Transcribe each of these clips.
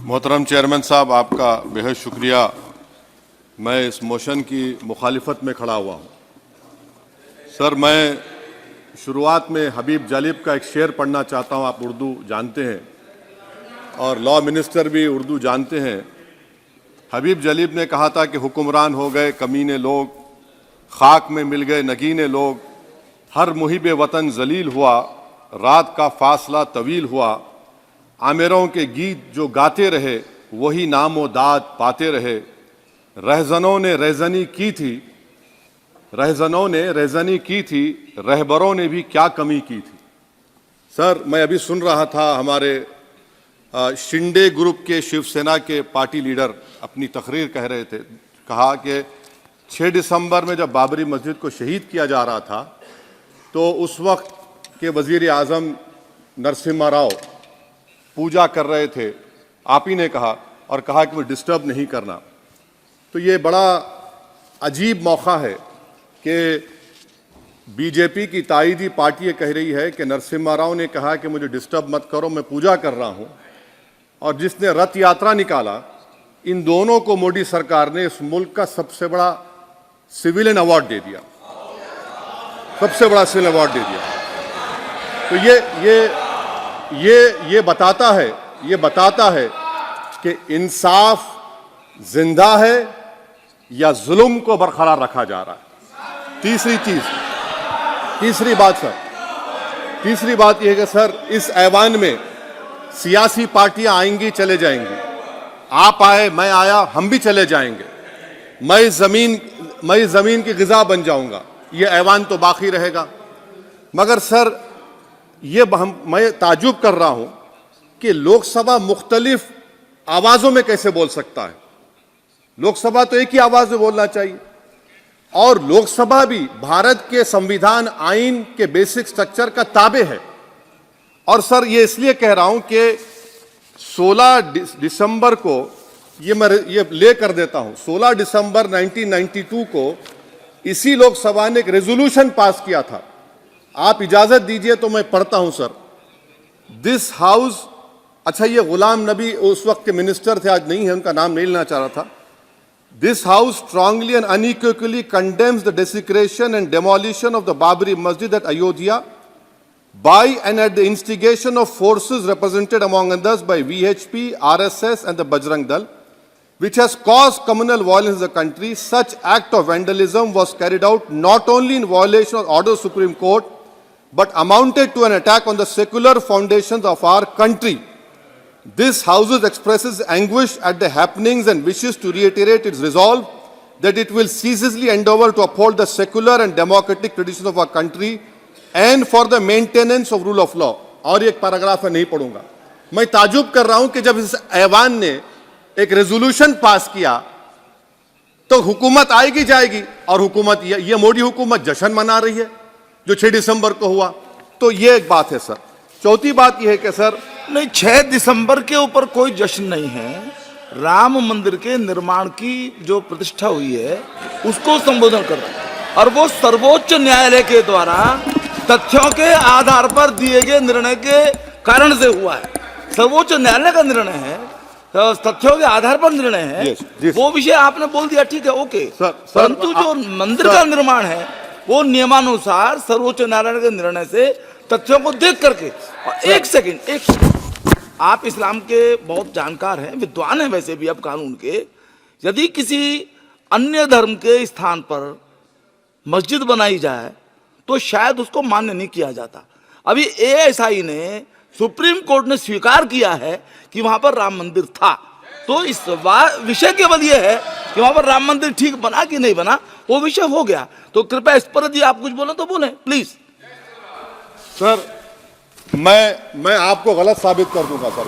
मोहतरम चेयरमैन साहब, आपका बेहद शुक्रिया। मैं इस मोशन की मुखालिफत में खड़ा हुआ हूँ। सर, मैं शुरुआत में हबीब जालिब का एक शेर पढ़ना चाहता हूँ। आप उर्दू जानते हैं और लॉ मिनिस्टर भी उर्दू जानते हैं। हबीब जालिब ने कहा था कि हुक्मरान हो गए कमीने लोग, खाक में मिल गए नगीने लोग, हर मुहिब वतन जलील हुआ, रात का फासला तवील हुआ, आमिरों के गीत जो गाते रहे वही नामो दाद पाते रहे, रहजनों ने रेजनी की थी, रहजनों ने रेजनी की थी, रहबरों ने भी क्या कमी की थी। सर, मैं अभी सुन रहा था हमारे शिंदे ग्रुप के शिवसेना के पार्टी लीडर अपनी तकरीर कह रहे थे। कहा कि 6 दिसंबर में जब बाबरी मस्जिद को शहीद किया जा रहा था तो उस वक्त के वजीर आज़म नरसिम्हा राव पूजा कर रहे थे। आप ही ने कहा और कहा कि वो डिस्टर्ब नहीं करना। तो ये बड़ा अजीब मौका है कि बीजेपी की ताईदी पार्टी ये कह रही है कि नरसिम्हा राव ने कहा कि मुझे डिस्टर्ब मत करो, मैं पूजा कर रहा हूं, और जिसने रथ यात्रा निकाला, इन दोनों को मोदी सरकार ने इस मुल्क का सबसे बड़ा सिविलियन अवार्ड दे दिया, सबसे बड़ा सिविलियन अवार्ड दे दिया। तो ये बताता है कि इंसाफ जिंदा है या जुल्म को बरकरार रखा जा रहा है। तीसरी बात यह है कि सर, इस ऐवान में सियासी पार्टियां आएंगी चले जाएंगी, आप आए मैं आया हम भी चले जाएंगे, मैं जमीन की गिजा बन जाऊंगा, यह ऐवान तो बाकी रहेगा। मगर सर, मैं ताजुब कर रहा हूं कि लोकसभा मुख्तलिफ आवाजों में कैसे बोल सकता है। लोकसभा तो एक ही आवाज में बोलना चाहिए, और लोकसभा भी भारत के संविधान आइन के बेसिक स्ट्रक्चर का ताबे है। और सर, ये इसलिए कह रहा हूं कि 16 दिसंबर को ये ले कर देता हूं, 16 दिसंबर 1992 को इसी लोकसभा ने एक रेजोल्यूशन पास किया था। आप इजाजत दीजिए तो मैं पढ़ता हूं सर। दिस हाउस, अच्छा, ये गुलाम नबी उस वक्त के मिनिस्टर थे, आज नहीं है, उनका नाम नहीं लेना चाह रहा था। This house strongly and unequivocally condemns the desecration and demolition of the Babri Masjid at Ayodhya by and at the instigation of forces represented among others by VHP, RSS and the Bajrang Dal, which has caused communal violence in the country. Such act of vandalism was carried out not only in violation of order of Supreme Court, but amounted to an attack on the secular foundations of our country. This House expresses anguish at the happenings and wishes to reiterate its resolve that it will ceaselessly endeavor to uphold the secular and democratic traditions of our country and for the maintenance of rule of law. और एक paragraph है, नहीं पढ़ूंगा। मैं ताजुब कर रहा हूं कि जब इस ऐवान ने एक रेजोल्यूशन पास किया तो हुकूमत आएगी जाएगी, और हुकूमत ये मोदी हुकूमत जश्न मना रही है जो 6 दिसंबर को हुआ। तो ये एक बात है सर। चौथी बात यह है कि सर, नहीं, 6 दिसंबर के ऊपर कोई जश्न नहीं है। राम मंदिर के निर्माण की जो प्रतिष्ठा हुई है उसको संबोधन कर रहा है, और वो सर्वोच्च न्यायालय के द्वारा तथ्यों के आधार पर दिए गए निर्णय के कारण से हुआ है। सर्वोच्च न्यायालय का निर्णय है, तो तथ्यों के आधार पर निर्णय है। वो विषय आपने बोल दिया, ठीक है, ओके। परंतु जो मंदिर का निर्माण है वो नियमानुसार सर्वोच्च न्यायालय के निर्णय से तथ्यों को देख करके। और एक सेकंड, आप इस्लाम के बहुत जानकार हैं, विद्वान हैं वैसे भी अब कानून के। यदि किसी अन्य धर्म के स्थान पर मस्जिद बनाई जाए तो शायद उसको मान्य नहीं किया जाता। अभी एएसआई ने, सुप्रीम कोर्ट ने स्वीकार किया है कि वहां पर राम मंदिर था। तो इस विषय केवल यह है कि वहां पर राम मंदिर ठीक बना कि नहीं बना, वो विषय हो गया। तो कृपया इस पर यदि आप कुछ बोले तो बोलें प्लीज। सर, मैं आपको गलत साबित कर दूंगा सर।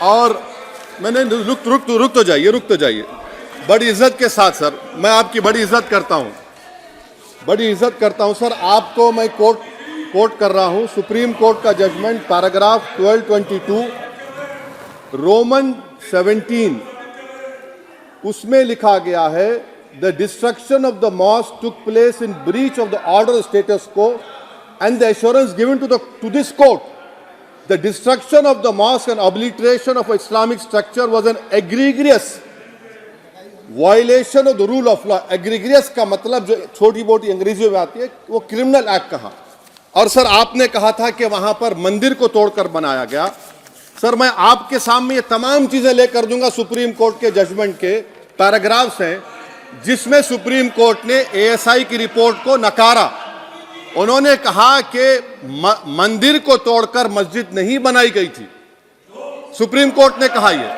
और मैंने रुक तो जाइए बड़ी इज्जत के साथ सर, मैं आपकी बड़ी इज्जत करता हूं सर। आपको मैं कोट कर रहा हूं सुप्रीम कोर्ट का जजमेंट, पैराग्राफ 1222 रोमन 17, उसमें लिखा गया है, the destruction of the mosque took place in breach of the order status को and the assurance given to this court the destruction of the mosque and obliteration of Islamic structure was an egregious violation of the rule of law. Egregious का मतलब जो छोटी मोटी अंग्रेजी में आती है वो क्रिमिनल एक्ट कहा। और सर आपने कहा था कि वहां पर मंदिर को तोड़कर बनाया गया। सर मैं आपके सामने ये तमाम चीजें लेकर दूंगा, सुप्रीम कोर्ट के जजमेंट के पैराग्राफ्स हैं जिसमें सुप्रीम कोर्ट ने एएसआई की रिपोर्ट को नकारा। उन्होंने कहा कि मंदिर को तोड़कर मस्जिद नहीं बनाई गई थी। सुप्रीम कोर्ट ने कहा, ये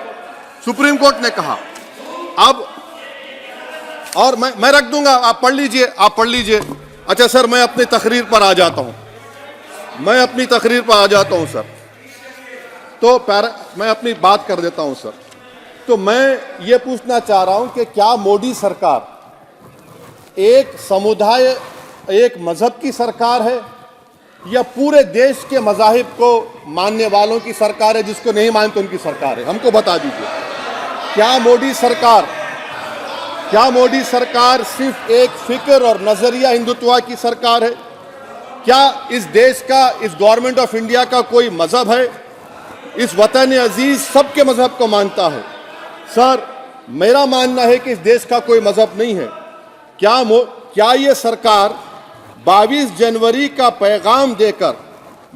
सुप्रीम कोर्ट ने कहा। अब और मैं रख दूंगा, आप पढ़ लीजिए, आप पढ़ लीजिए। अच्छा सर मैं अपनी तकरीर पर आ जाता हूं, मैं अपनी तकरीर पर आ जाता हूं सर। तो मैं अपनी बात कर देता हूं सर। तो मैं ये पूछना चाह रहा हूं कि क्या मोदी सरकार एक समुदाय, एक मजहब की सरकार है या पूरे देश के मजाहिब को मानने वालों की सरकार है? जिसको नहीं मानते उनकी सरकार है? हमको बता दीजिए। क्या मोदी सरकार सिर्फ एक फिक्र और नजरिया हिंदुत्व की सरकार है? क्या इस देश का, इस गवर्नमेंट ऑफ इंडिया का कोई मजहब है? इस वतन अजीज सबके मजहब को मानता है। सर मेरा मानना है कि इस देश का कोई मजहब नहीं है। क्या ये सरकार 22 जनवरी का पैगाम देकर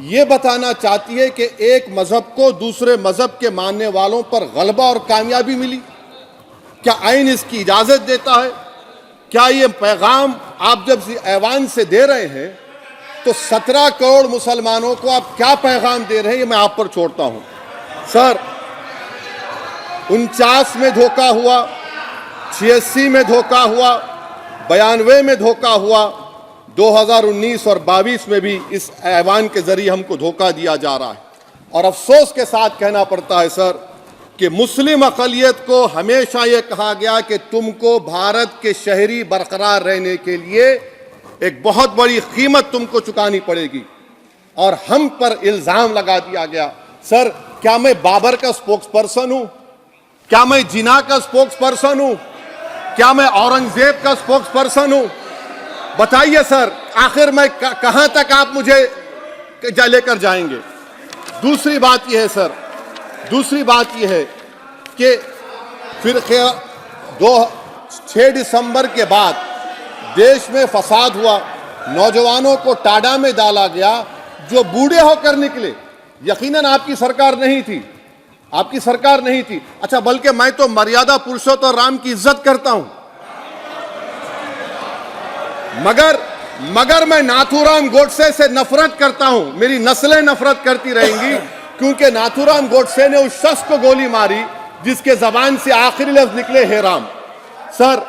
यह बताना चाहती है कि एक मजहब को दूसरे मजहब के मानने वालों पर गलबा और कामयाबी मिली? क्या आइन इसकी इजाजत देता है? क्या ये पैगाम आप जब ऐवान से दे रहे हैं तो 17 करोड़ मुसलमानों को आप क्या पैगाम दे रहे हैं? ये मैं आप पर छोड़ता हूं। सर 49 में धोखा हुआ, 86 में धोखा हुआ, 92 में धोखा हुआ, 2019 और 22 में भी इस ऐवान के जरिए हमको धोखा दिया जा रहा है। और अफसोस के साथ कहना पड़ता है सर कि मुस्लिम अक़लियत को हमेशा यह कहा गया कि तुमको भारत के शहरी बरकरार रहने के लिए एक बहुत बड़ी कीमत तुमको चुकानी पड़ेगी, और हम पर इल्जाम लगा दिया गया। सर क्या मैं बाबर का स्पोक्स पर्सन हूं? क्या मैं जिना का स्पोक्स पर्सन हूं? क्या मैं औरंगजेब का स्पोक्स पर्सन हूं? बताइए सर, आखिर मैं कहां तक आप मुझे लेकर जाएंगे? दूसरी बात यह है सर, दूसरी बात यह है कि फिर 6 दिसंबर के बाद देश में फसाद हुआ, नौजवानों को टाडा में डाला गया जो बूढ़े होकर निकले। यकीनन आपकी सरकार नहीं थी, आपकी सरकार नहीं थी। अच्छा बल्कि मैं तो मर्यादा पुरुषोत्तम राम की इज्जत करता हूं, मगर मैं नाथूराम गोडसे से नफरत करता हूं। मेरी नस्लें नफरत करती रहेंगी क्योंकि नाथूराम गोडसे ने उस शख्स को गोली मारी जिसके जबान से आखिरी लफ्ज निकले हे राम। सर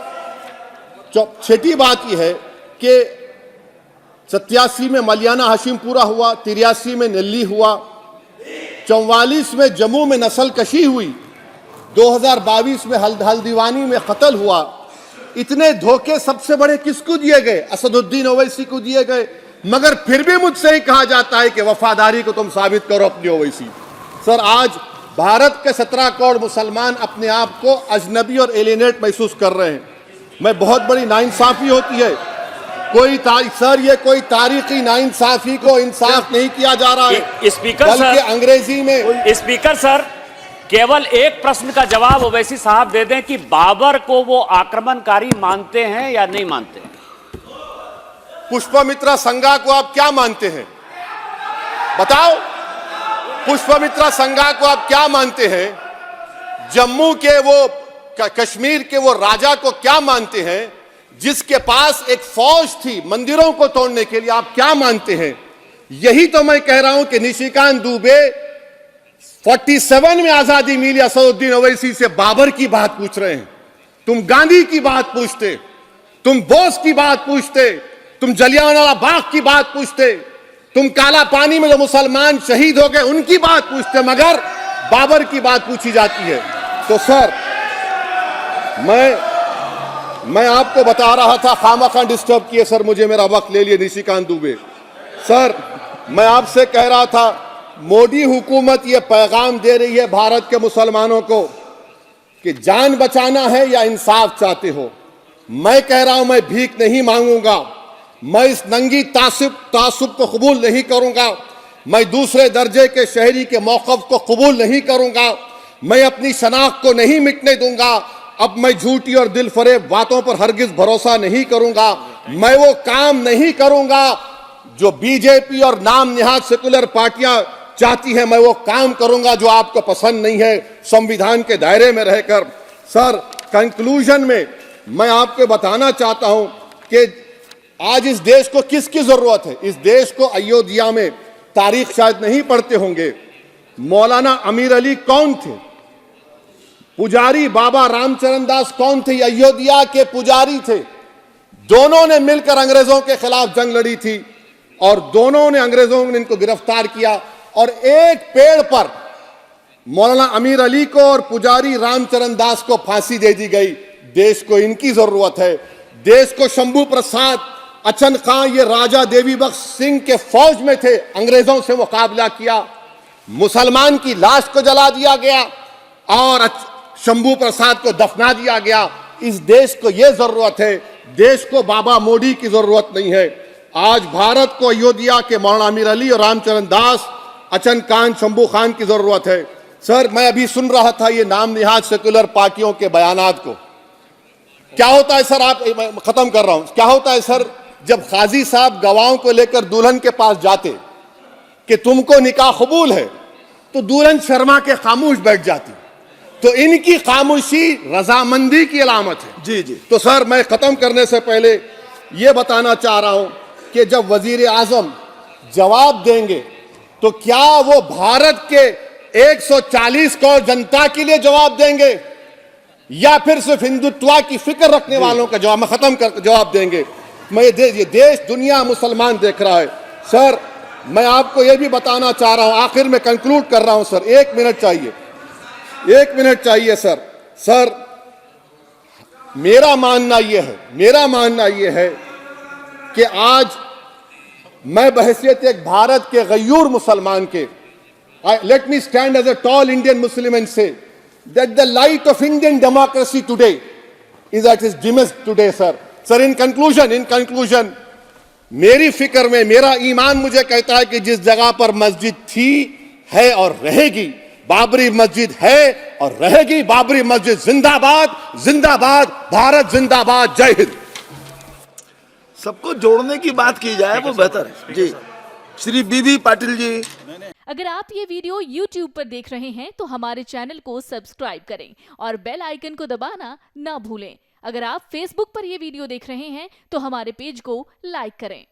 छठी बात यह है कि 87 में मलियाना हाशिमपुरा हुआ, 83 में नेल्ली हुआ, 44 में जम्मू में नस्ल कशी हुई, 2022 में हल्दीवानी में कत्ल हुआ। इतने धोखे सबसे बड़े किसको दिए गए? असदुद्दीन ओवैसी को दिए गए। मगर फिर भी मुझसे ही कहा जाता है कि वफादारी को तुम साबित करो अपनी ओवैसी। सर आज भारत के 17 करोड़ मुसलमान अपने आप को अजनबी और एलिनेट महसूस कर रहे हैं। मैं बहुत बड़ी नाइंसाफी होती है, सर ये कोई तारीखी नाइंसाफी को इंसाफ नहीं किया जा रहा है। स्पीकर बल्कि अंग्रेजी में स्पीकर सर केवल एक प्रश्न का जवाब ओवैसी साहब दे दें कि बाबर को वो आक्रमणकारी मानते हैं या नहीं मानते? पुष्पमित्रा संघा को आप क्या मानते हैं? बताओ, पुष्पमित्रा संघा को आप क्या मानते हैं? जम्मू के वो कश्मीर के वो राजा को क्या मानते हैं जिसके पास एक फौज थी मंदिरों को तोड़ने के लिए? आप क्या मानते हैं? यही तो मैं कह रहा हूं कि निशिकांत दुबे 47 में आजादी मिली, असदुद्दीन ओवैसी से बाबर की बात पूछ रहे हैं। तुम गांधी की बात पूछते, तुम बोस की बात पूछते, तुम जलियांवाला बाग की बात पूछते, तुम काला पानी में जो मुसलमान शहीद हो गए उनकी बात पूछते, मगर बाबर की बात पूछी जाती है। तो सर मैं आपको बता रहा था, खामखा डिस्टर्ब किए सर, मुझे मेरा वक्त ले लिए निशिकांत दुबे। सर मैं आपसे कह रहा था मोदी हुकूमत ये पैगाम दे रही है भारत के मुसलमानों को कि जान बचाना है या इंसाफ चाहते हो। मैं कह रहा हूं मैं भीख नहीं मांगूंगा, मैं इस नंगी तासुब को कबूल नहीं करूंगा। मैं दूसरे दर्जे के शहरी के मौक़िफ़ को कबूल नहीं करूंगा। मैं अपनी शनाख्त को नहीं मिटने दूंगा। अब मैं झूठी और दिल फरेब बातों पर हरगिज भरोसा नहीं करूंगा। मैं वो काम नहीं करूंगा जो बीजेपी और नाम निहाद सेकुलर पार्टियां चाहती हैं। मैं वो काम करूंगा जो आपको पसंद नहीं है, संविधान के दायरे में रहकर। सर, कंक्लूजन में मैं आपको बताना चाहता हूं कि आज इस देश को किसकी जरूरत है। इस देश को अयोध्या में, तारीख शायद नहीं पढ़ते होंगे, मौलाना अमीर अली कौन थे, पुजारी बाबा रामचरण दास कौन थे, अयोध्या के पुजारी थे। दोनों ने मिलकर अंग्रेजों के खिलाफ जंग लड़ी थी और दोनों ने, अंग्रेजों ने इनको गिरफ्तार किया और एक पेड़ पर मौलाना अमीर अली को और पुजारी रामचरण दास को फांसी दे दी गई। देश को इनकी जरूरत है। देश को शंभू प्रसाद, अचन खां, ये राजा देवी बख्श सिंह के फौज में थे, अंग्रेजों से मुकाबला किया। मुसलमान की लाश को जला दिया गया और शंभू प्रसाद को दफना दिया गया। इस देश को यह जरूरत है। देश को बाबा मोदी की जरूरत नहीं है। आज भारत को अयोध्या के मौलाना अमीर अली और रामचरण दास, अचन खान, शंभू खान की जरूरत है। सर, मैं अभी सुन रहा था ये नाम निहाद सेकुलर पार्टियों के बयानात को। क्या होता है सर, आप, खत्म कर रहा हूं, क्या होता है सर, जब काजी साहब गवाहों को लेकर दुल्हन के पास जाते कि तुमको निकाह कबूल है, तो दुल्हन शर्मा के खामोश बैठ जाती। तो इनकी खामोशी रजामंदी की अलामत है। जी जी। तो सर, मैं खत्म करने से पहले यह बताना चाह रहा हूं कि जब वजीर आजम जवाब देंगे तो क्या वो भारत के 140 करोड़ जनता के लिए जवाब देंगे या फिर सिर्फ हिंदुत्व की फिक्र रखने वालों का जवाब, मैं खत्म कर जवाब देंगे। मैं ये देश, दुनिया, मुसलमान देख रहा है। सर, मैं आपको यह भी बताना चाह रहा हूं, आखिर में कंक्लूड कर रहा हूं सर, 1 मिनट चाहिए, 1 मिनट चाहिए सर। सर, मेरा मानना यह है कि आज मैं बहैसियत एक भारत के गयूर मुसलमान के, let me stand as a tall Indian Muslim and say that the light of Indian democracy today is at its dimmest today, sir. Sir, in conclusion, मेरी फिक्र में, मेरा ईमान मुझे कहता है कि जिस जगह पर मस्जिद थी, है और रहेगी, बाबरी मस्जिद है और रहेगी, बाबरी मस्जिद जिंदाबाद, जिंदाबाद, भारत जिंदाबाद, जय हिंद। सबको जोड़ने की बात की जाए वो बेहतर है। जी, श्री बीबी पाटिल जी। अगर आप ये वीडियो YouTube पर देख रहे हैं तो हमारे चैनल को सब्सक्राइब करें और बेल आइकन को दबाना ना भूलें। अगर आप Facebook पर ये वीडियो देख रहे हैं तो हमारे पेज को लाइक करें।